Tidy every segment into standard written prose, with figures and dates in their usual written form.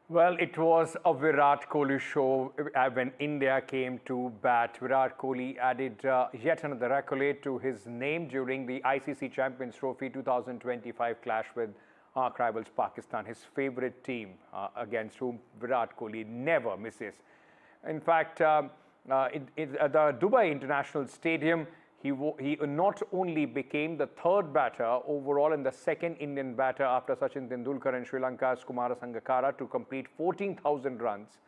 Well, it was a Virat Kohli show when India came to bat. Virat Kohli added yet another accolade to his name during the ICC Champions Trophy 2025 clash with arch rivals Pakistan, his favorite team against whom Virat Kohli never misses. In fact, at the Dubai International Stadium, he not only became the third batter overall and the second Indian batter after Sachin Tendulkar and Sri Lanka's Kumara Sangakkara to complete 14,000 runs.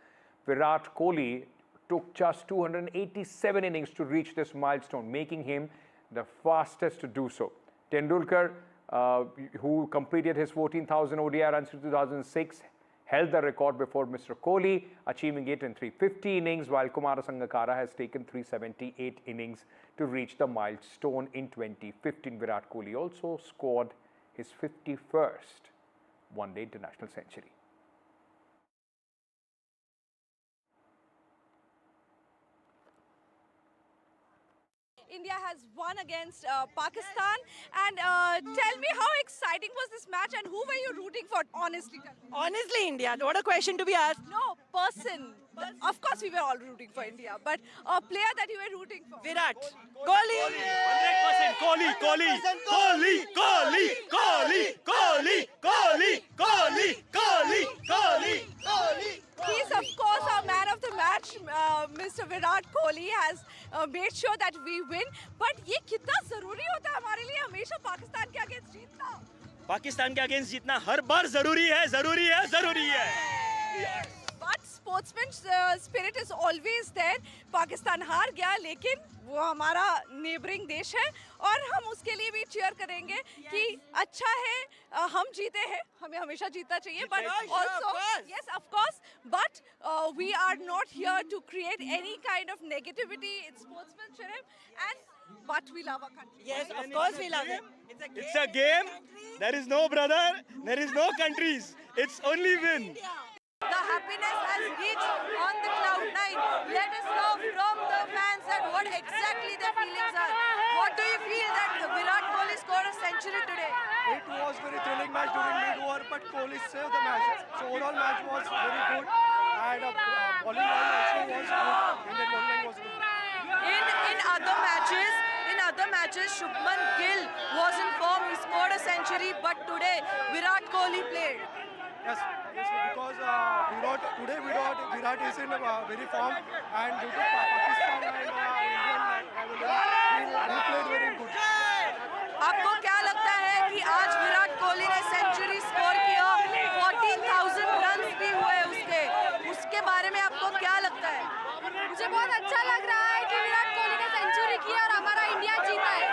Virat Kohli took just 287 innings to reach this milestone, making him the fastest to do so. Tendulkar, who completed his 14,000 ODI runs in 2006, held the record before Mr. Kohli, achieving it in 350 innings, while Kumara Sangakkara has taken 378 innings to reach the milestone in 2015. Virat Kohli also scored his 51st one-day international century. India has won against Pakistan. And tell me, how exciting was this match and who were you rooting for, honestly? Honestly, India. What a question to be asked. No, person. Of course, we were all rooting for India, but a player that you were rooting for? Virat. Kohli. 100% Kohli, Kohli, Kohli, Kohli, Kohli, Kohli, Kohli, Kohli, Kohli, Kohli, Kohli. He's of course our man of the match. Mr. Virat Kohli has made sure that we win. But ये कितना जरूरी होता है हमारे लिए हमेशा पाकिस्तान के against जीतना? पाकिस्तान के अगेंस्ट जीतना हर बार जरूरी है, जरूरी है, जरूरी है. But sportsman spirit is always there. Pakistan हार गया लेकिन वो हमारा नेबरिंग देश है और हम उसके लिए भी चीयर करेंगे कि अच्छा है हम जीते हैं, हमें हमेशा जीतना चाहिए. But also, yes, of course, but we are not here to create any kind of negativity. It's sportsmanship, but we love our country. Yes, of course we love it. It's a game. There is no brother. There is no countries. It's only win. The happiness has reached on the cloud nine. Let us know from the fans that what exactly their feelings are. What do you feel that Virat Kohli scored a century today? It was very thrilling match during mid-over, but Kohli saved the match. So overall match was very good, and bowling line also was good. Indian bowling was good. In other matches, Shubman Gill was in form. He scored a century, but today Virat Kohli played. Yes, because Virat is in very form, and due to Pakistan and Indian rivalry, he played very good. आपको क्या लगता है कि आज विराट कोहली ने century score किया, 14,000 run भी हुए उसके बारे में आपको क्या लगता है? मुझे बहुत अच्छा लग रहा है कि विराट कोहली ने सेंचुरी की और हमारा इंडिया जीता है.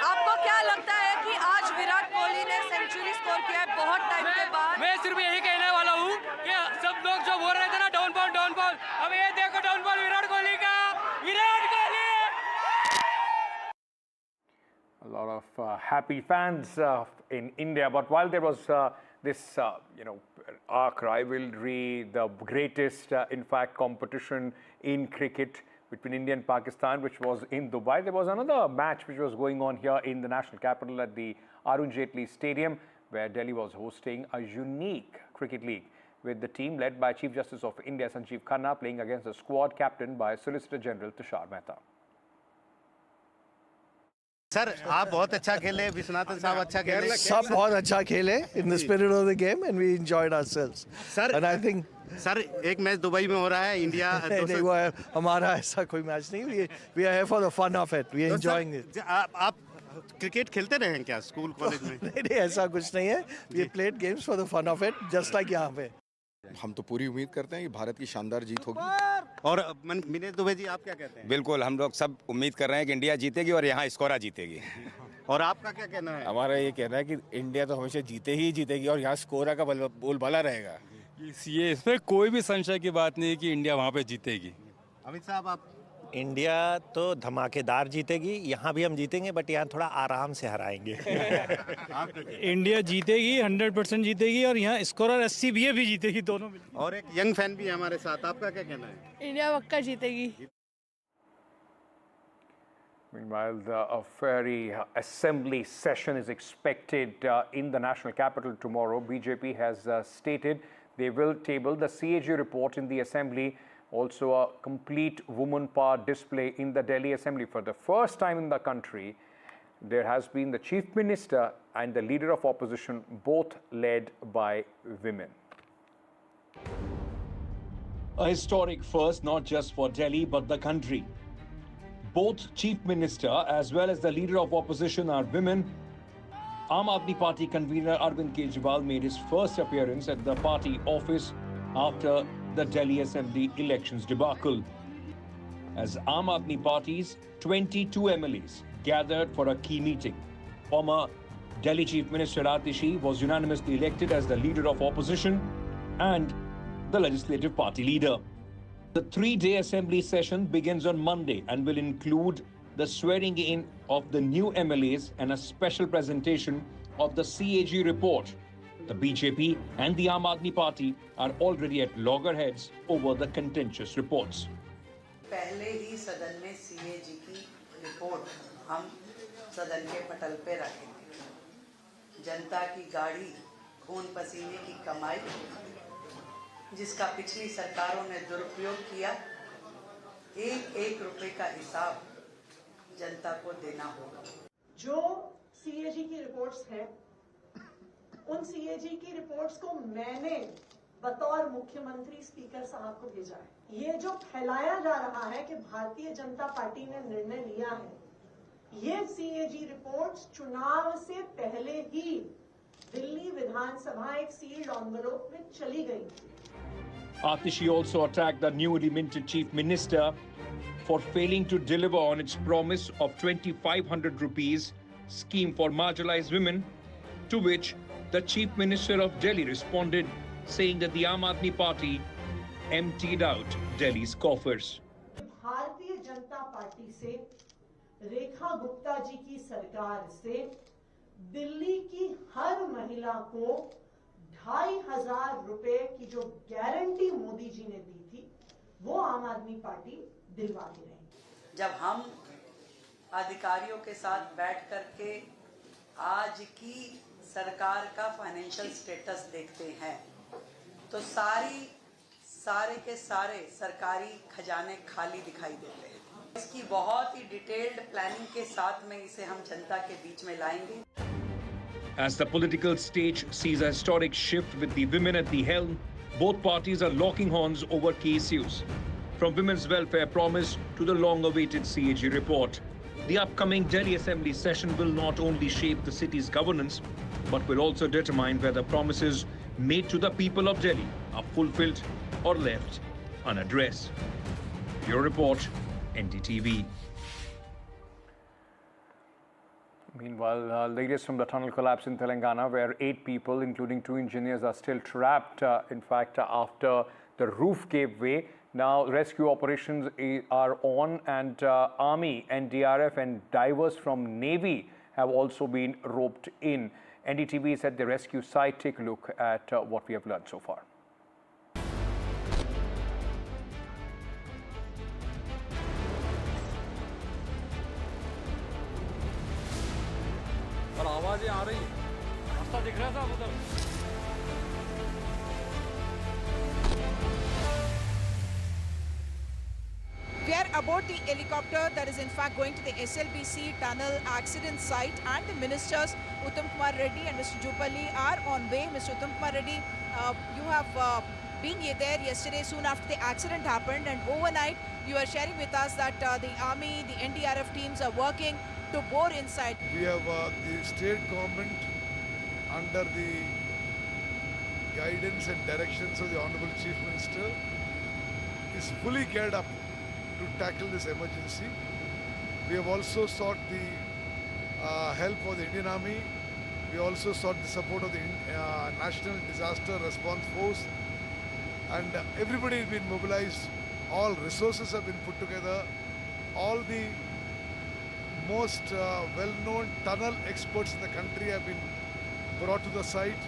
आपको क्या लगता है कि आज विराट कोहली ने सेंचुरी स्कोर किया है बहुत टाइम के बाद? मैं सिर्फ यही कहने वाला हूँ कि सब लोग जो बोल रहे थे ना डाउनफॉल, अब ये देखो डाउनफॉल विराट कोहली का. Virat Kohli. A lot of happy fans in India, but while there was this, arch rivalry, the greatest, in fact, competition in cricket between India and Pakistan, which was in Dubai, there was another match which was going on here in the national capital at the Arun Jaitley Stadium, where Delhi was hosting a unique cricket league with the team led by Chief Justice of India, Sanjeev Khanna, playing against a squad captained by Solicitor General Tushar Mehta. Sir आप बहुत अच्छा खेले, विश्वनाथन साहब अच्छा खेले, सब बहुत अच्छा खेले in the spirit of the game and we enjoyed ourselves. Sir and I think sir एक मैच दुबई में हो रहा है, इंडिया नहीं वो हमारा ऐसा कोई मैच नहीं, we are here for the fun of it, we are enjoying it. आप क्रिकेट खेलते रहे हैं क्या स्कूल कॉलेज में? नहीं ऐसा कुछ नहीं है, we played games for the fun of it just like यहाँ पे. हम तो पूरी उम्मीद करते हैं कि भारत की शानदार जीत होगी. और मिनेश दुबे जी आप क्या कहते हैं? बिल्कुल, हम लोग सब उम्मीद कर रहे हैं कि इंडिया जीतेगी और यहाँ स्कोरा जीतेगी. और आपका क्या कहना है? हमारा ये कहना है कि इंडिया तो हमेशा जीतेगी और यहाँ स्कोरा का बोलबाला रहेगा. ये इसमें कोई भी संशय की बात नहीं है कि इंडिया वहाँ पे जीतेगी. अमित साहब आप? इंडिया तो धमाकेदार जीतेगी, यहाँ भी हम जीतेंगे बट यहाँ थोड़ा आराम से हराएंगे. इंडिया जीतेगी, 100% जीतेगी और यहाँ स्कोरर 80 भी जीतेगी, दोनों मिलकर. और एक यंग फैन भी है हमारे साथ, आपका क्या कहना है? इंडिया पक्का जीतेगी. Meanwhile, a very assembly session is expected in the national capital tomorrow. BJP has stated They will table the CAG report in the Assembly. Also, a complete woman power display in the Delhi Assembly. For the first time in the country, there has been the Chief Minister and the Leader of Opposition, both led by women. A historic first, not just for Delhi, but the country. Both Chief Minister as well as the Leader of Opposition are women. Aam Aadmi Party convener Arvind Kejriwal made his first appearance at the party office after the Delhi Assembly elections debacle. As Aam Aadmi Party's 22 MLAs gathered for a key meeting. Former Delhi Chief Minister Atishi was unanimously elected as the Leader of Opposition and the Legislative Party Leader. The three-day Assembly session begins on Monday and will include the swearing in of the new MLAs and a special presentation of the CAG report. The BJP and the Aam Aadmi Party are already at loggerheads over the contentious reports. पहले ही सदन में CAG की report हम सदन के पटल पे रखेंगे। जनता की गाड़ी, खून पसीने की कमाई, जिसका पिछली सरकारों ने दुरुपयोग किया, एक रुपए का हिसाब जनता को देना होगा। जो CAG की रिपोर्ट्स हैं, उन CAG की रिपोर्ट्स को मैंने बतौर मुख्यमंत्री स्पीकर साहब को भेजा है। ये जो फैलाया जा रहा है कि भारतीय जनता पार्टी ने निर्णय लिया है, ये CAG रिपोर्ट्स चुनाव से पहले ही दिल्ली विधानसभा एक सील्ड एनवेलप में चली गई थी। Atishi also attacked the newly minted Chief Minister for failing to deliver on its promise of 2,500 rupees scheme for marginalized women, to which the Chief Minister of Delhi responded, saying that the Aam Aadmi Party emptied out Delhi's coffers. Bharatiya Janata party से, रेखा गुप्ता जी की सरकार से दिल्ली की हर महिला को 2,500 रुपए की जो गारंटी मोदी जी ने दी थी, वो आम आदमी पार्टी दिलवाती रही। जब हम अधिकारियों के साथ बैठ करके आज की सरकार का फाइनेंशियल स्टेटस देखते हैं, तो सारे के सारे सरकारी खजाने खाली दिखाई देते हैं। इसकी बहुत ही डिटेल्ड प्लानिंग के साथ में इसे हम जनता के बीच में लाएंगे। As the political stage sees a historic shift with the women at the helm, both parties are locking horns over key issues. From women's welfare promise to the long-awaited CAG report. The upcoming Delhi Assembly session will not only shape the city's governance, but will also determine whether promises made to the people of Delhi are fulfilled or left unaddressed. Your report, NDTV. Meanwhile, latest from the tunnel collapse in Telangana, where 8 people, including 2 engineers, are still trapped. In fact, after the roof gave way, now rescue operations are on, and Army, NDRF, and divers from Navy have also been roped in. NDTV is at the rescue site. Take a look at what we have learned so far. आवाजें आ रही है, रास्ता दिख रहा था उधर। We are aboard the helicopter that is in fact going to the SLBC tunnel accident site, and the ministers Uttam Kumar Reddy and Mr. Jupalli are on way. Mr. Uttam Kumar Reddy, you have been there yesterday soon after the accident happened, and overnight you are sharing with us that the Army, the NDRF teams are working to bore inside. We have the state government under the guidance and directions of the Honorable Chief Minister is fully geared up to tackle this emergency. We have also sought the help of the Indian Army. We also sought the support of the National Disaster Response Force, and everybody has been mobilized. All resources have been put together. All the most well-known tunnel experts in the country have been brought to the site.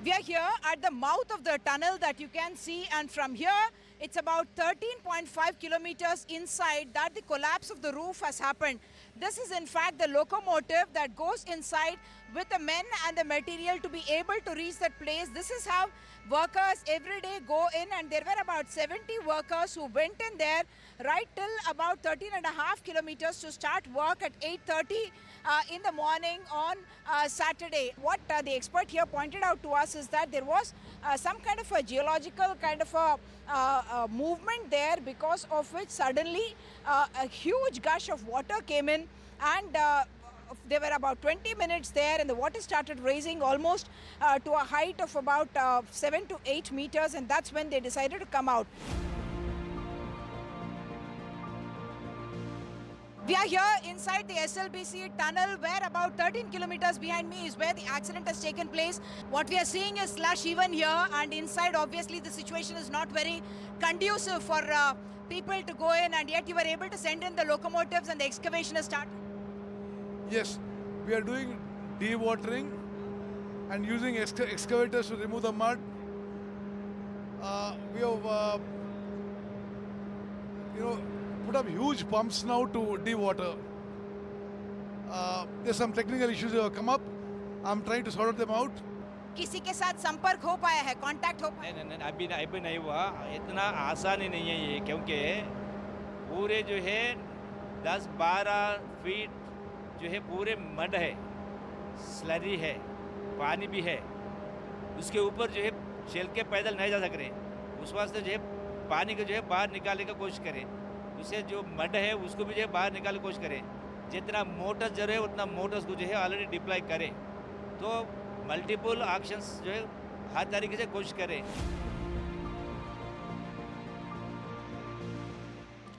We are here at the mouth of the tunnel that you can see, and from here it's about 13.5 kilometers inside that the collapse of the roof has happened. This is in fact the locomotive that goes inside with the men and the material to be able to reach that place. This is how workers every day go in, and there were about 70 workers who went in there right till about 13.5 kilometers to start work at 8:30 in the morning on Saturday. What the expert here pointed out to us is that there was some kind of a geological kind of a movement there, because of which suddenly a huge gush of water came in, and there were about 20 minutes there, and the water started rising almost to a height of about 7 to 8 meters, and that's when they decided to come out. We are here inside the SLBC tunnel, where about 13 kilometers behind me is where the accident has taken place. What we are seeing is slush even here, and inside obviously the situation is not very conducive for people to go in, and yet you were able to send in the locomotives and the excavation has started. Yes, we are doing dewatering and using excavators to remove the mud. We have, put up huge pumps now to dewater. There's some technical issues that have come up. I'm trying to sort them out. किसी के साथ संपर्क हो पाया है, contact हो पाया? नहीं, अभी नहीं हुआ। इतना आसानी नहीं है ये, क्योंकि पूरे जो है 10-12 फीट जो है पूरे मड है, स्लरी है, पानी भी है। उसके ऊपर जो है चल के पैदल नहीं जा सक रहे, उस वास्ते जो है पानी को जो है बाहर निकालने की कोशिश करें। उसे जो मड है उसको भी जो है बाहर निकालने की कोशिश करें। जितना मोटर्स जरूर है उतना मोटर्स को जो है ऑलरेडी डिप्लॉय करें, तो मल्टीपल एक्शंस जो है हर तरीके से कोशिश करें।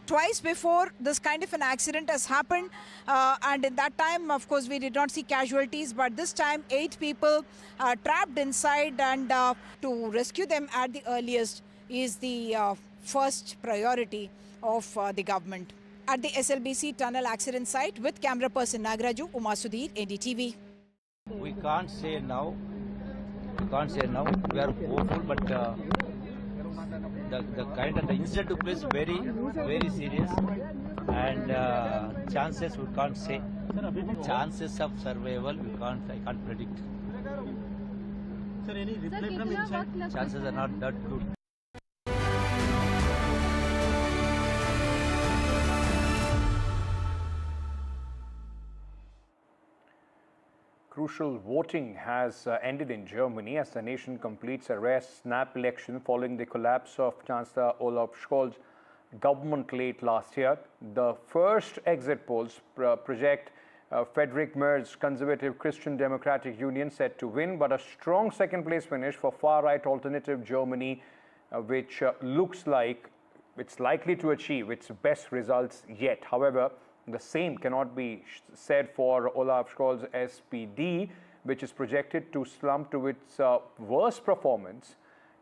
Twice before this kind of an accident has happened, and in that time of course we did not see casualties, but this time 8 people trapped inside, and to rescue them at the earliest is the first priority of the government. At the SLBC tunnel accident site with camera person Nagaraju, Uma Sudhir, NDTV. We can't say now. We are hopeful, but the kind of the incident took place very, very serious, and chances we can't say. Chances of survival I can't predict. Sir, any reply from inside? Chances are not that good. Crucial voting has ended in Germany as the nation completes a rare snap election following the collapse of Chancellor Olaf Scholz's government late last year. The first exit polls project Friedrich Merz's Conservative Christian Democratic Union set to win, but a strong second-place finish for far-right alternative Germany, which looks like it's likely to achieve its best results yet. However, the same cannot be said for Olaf Scholz's SPD, which is projected to slump to its worst performance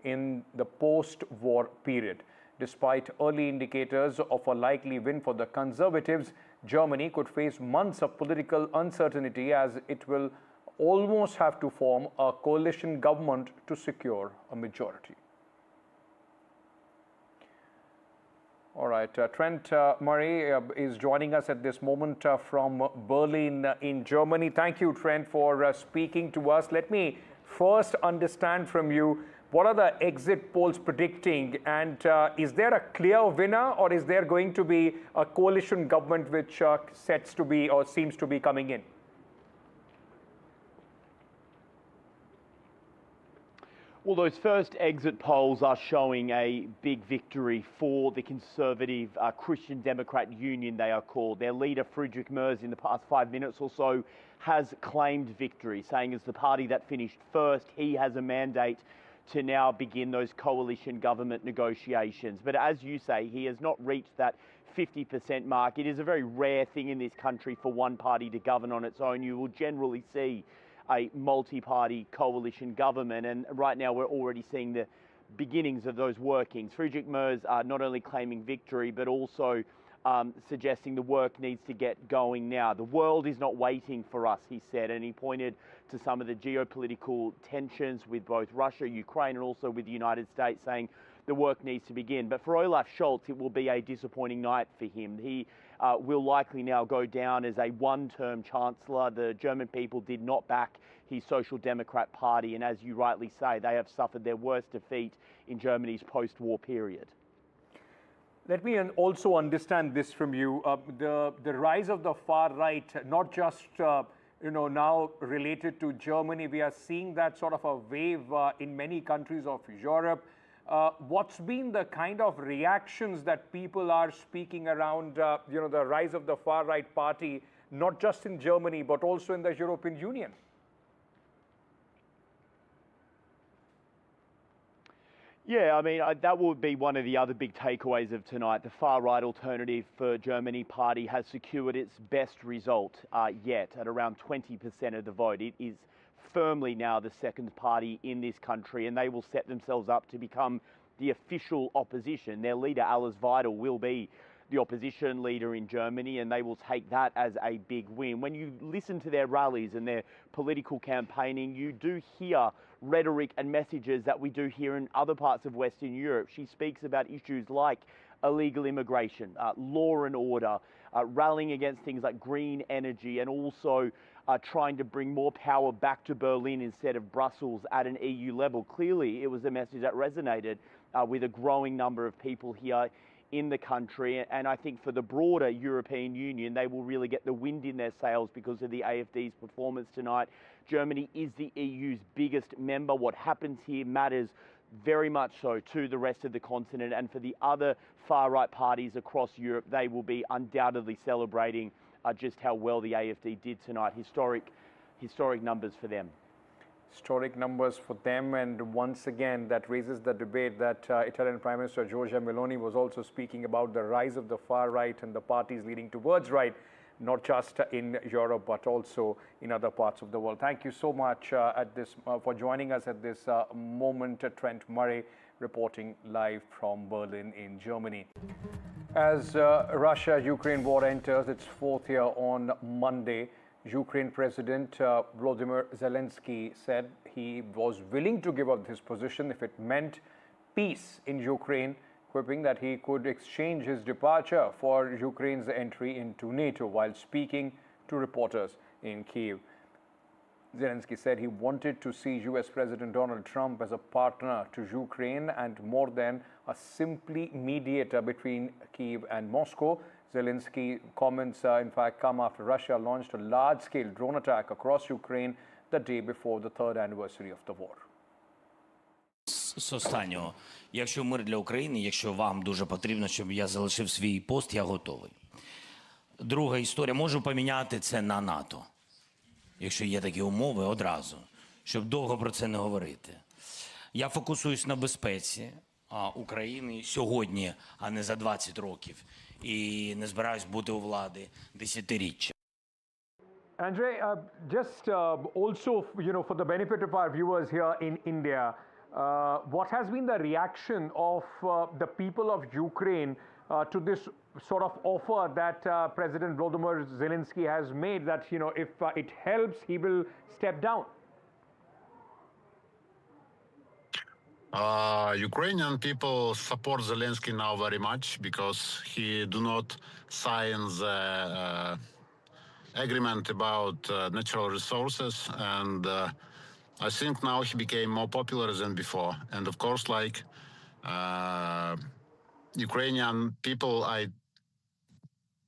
in the post-war period. Despite early indicators of a likely win for the Conservatives, Germany could face months of political uncertainty, as it will almost have to form a coalition government to secure a majority. All right, Trent Murray is joining us at this moment from Berlin in Germany. Thank you, Trent, for speaking to us. Let me first understand from you, what are the exit polls predicting, and is there a clear winner, or is there going to be a coalition government which sets to be or seems to be coming in? Well, those first exit polls are showing a big victory for the Conservative Christian Democrat Union, they are called. Their leader, Friedrich Merz, in the past 5 minutes or so, has claimed victory, saying as the party that finished first, he has a mandate to now begin those coalition government negotiations. But as you say, he has not reached that 50% mark. It is a very rare thing in this country for one party to govern on its own. You will generally see a multi-party coalition government, and right now we're already seeing the beginnings of those workings. Friedrich Merz are not only claiming victory, but also suggesting the work needs to get going now. The world is not waiting for us, he said, and he pointed to some of the geopolitical tensions with both Russia, Ukraine, and also with the United States, saying the work needs to begin. But for Olaf Scholz, it will be a disappointing night for him. He will likely now go down as a one-term chancellor. The German people did not back his Social Democrat Party, and as you rightly say, they have suffered their worst defeat in Germany's post-war period. Let me also understand this from you. The rise of the far right, not just now related to Germany, we are seeing that sort of a wave in many countries of Europe. What's been the kind of reactions that people are speaking around, the rise of the far right party, not just in Germany but also in the European Union? Yeah, I mean, that would be one of the other big takeaways of tonight. The far-right Alternative for Germany party has secured its best result yet at around 20% of the vote. It is firmly now the second party in this country, and they will set themselves up to become the official opposition. Their leader, Alice Weidel, will be the opposition leader in Germany, and they will take that as a big win. When you listen to their rallies and their political campaigning, you do hear rhetoric and messages that we do here in other parts of Western Europe. She speaks about issues like illegal immigration, law and order, rallying against things like green energy, and also trying to bring more power back to Berlin instead of Brussels at an EU level. Clearly, it was a message that resonated with a growing number of people here in the country, and I think for the broader European Union, they will really get the wind in their sails because of the AfD's performance tonight. Germany is the EU's biggest member. What happens here matters very much so to the rest of the continent, and for the other far-right parties across Europe, they will be undoubtedly celebrating just how well the AfD did tonight. Historic numbers for them. Historic numbers for them, and once again that raises the debate that Italian Prime Minister Giorgia Meloni was also speaking about the rise of the far right and the parties leading towards right, not just in Europe but also in other parts of the world. Thank you so much for joining us at this moment. Trent Murray reporting live from Berlin in Germany. As Russia-Ukraine war enters its fourth year on Monday, Ukraine President Volodymyr Zelenskyy said he was willing to give up his position if it meant peace in Ukraine, quipping that he could exchange his departure for Ukraine's entry into NATO. While speaking to reporters in Kyiv, Zelenskyy said he wanted to see US President Donald Trump as a partner to Ukraine and more than a simply mediator between Kyiv and Moscow. Zelenskyy comments, in fact, come after Russia launched a large-scale drone attack across Ukraine the day before the third anniversary of the war. З останнього, якщо мир для України, якщо вам дуже потрібно, щоб я залишив свій пост, я готовий. Друга історія, можу поміняти це на НАТО, якщо є такі умови одразу, щоб довго про це не говорити. Я фокусуюсь на безпеці України сьогодні, а не за 20 років. І не збираюсь бути у влади десятиріччя. Andrei, just also, for the benefit of our viewers here in India, what has been the reaction of the people of Ukraine to this sort of offer that President Volodymyr Zelenskyy has made that, if it helps, he will step down? Ukrainian people support Zelenskyy now very much because he do not sign the agreement about natural resources, and I think now he became more popular than before. And of course, like Ukrainian people, I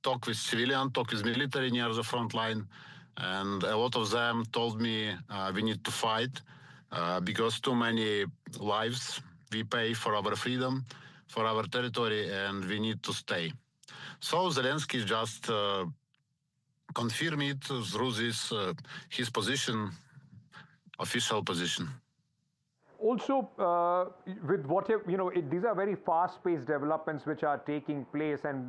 talk with civilian, talk with military near the front line, and a lot of them told me we need to fight. Because too many lives we pay for our freedom, for our territory, and we need to stay. So Zelenskyy just confirmed it through this his position, official position. Also, with whatever, these are very fast-paced developments which are taking place, and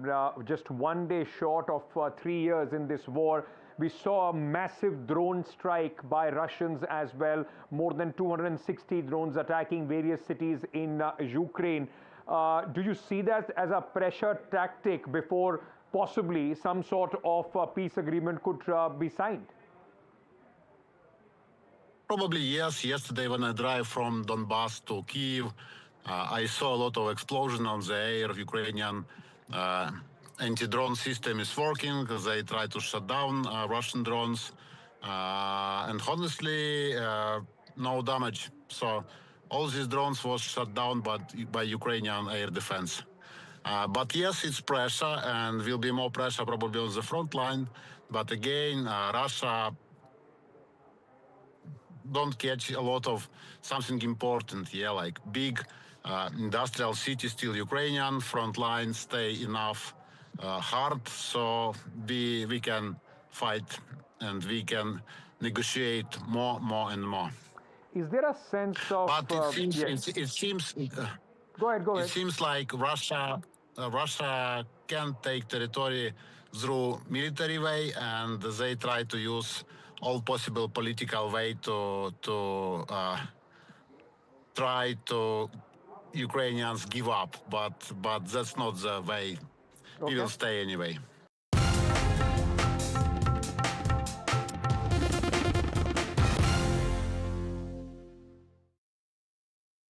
just one day short of 3 years in this war, we saw a massive drone strike by Russians as well, more than 260 drones attacking various cities in Ukraine. Do you see that as a pressure tactic before possibly some sort of peace agreement could be signed? Probably yes. Yesterday when I drive from Donbass to Kyiv, I saw a lot of explosion on the air. Ukrainian anti-drone system is working. They try to shut down Russian drones. And honestly, no damage. So all these drones was shut down by Ukrainian air defense. But yes, it's pressure, and will be more pressure probably on the front line. But again, Russia don't catch a lot of something important, like big industrial cities, still Ukrainian, front line stay enough hard, so we can fight and we can negotiate more and more. Is there a sense of... But it seems Go ahead. It seems like Russia can take territory through military way, and they try to use all possible political way to try to Ukrainians give up. But that's not the way. We will stay anyway.